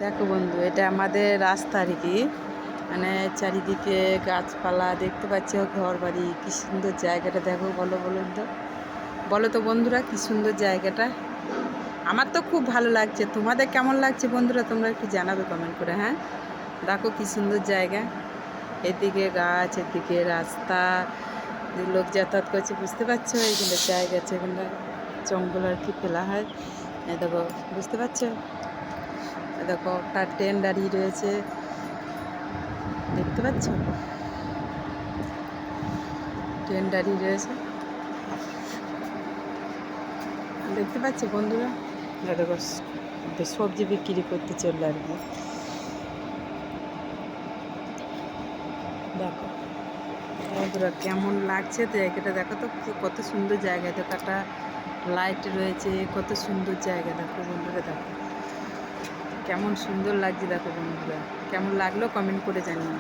দেখো বন্ধু, এটা আমাদের রাস্তা আর কি। মানে চারিদিকে গাছপালা দেখতে পাচ্ছ, ঘর বাড়ি, কি সুন্দর জায়গাটা দেখো। বলো তো বন্ধুরা, কি সুন্দর জায়গাটা। আমার তো খুব ভালো লাগছে। তোমাদের কেমন লাগছে বন্ধুরা? তোমরা একটু জানাবে কমেন্ট করে। হ্যাঁ, দেখো কি সুন্দর জায়গা। এদিকে গাছ, এদিকে রাস্তা, লোক যাতায়াত করছে, বুঝতে পারছো? এখানে জায়গা আছে, এখানটা জঙ্গল আর কি ফেলা হয়। এই দেখো, বুঝতে পারছো? দেখো একটা ট্রেন দাঁড়িয়ে রয়েছে, দেখতে পাচ্ছ? ট্রেন দাঁড়িয়ে রয়েছে, দেখতে পাচ্ছ বন্ধুরা? দেখো সবজি বিক্রি করতে চললো আর কি। দেখো বন্ধুরা, কেমন লাগছে জায়গাটা? দেখো তো কত সুন্দর জায়গা। দেখো একটা লাইট রয়েছে, কত সুন্দর জায়গা। দেখো বন্ধুরা, দেখো কেমন সুন্দর লাগছে। দেখো বন্ধুরা, কেমন লাগলো কমেন্ট করে জানিও।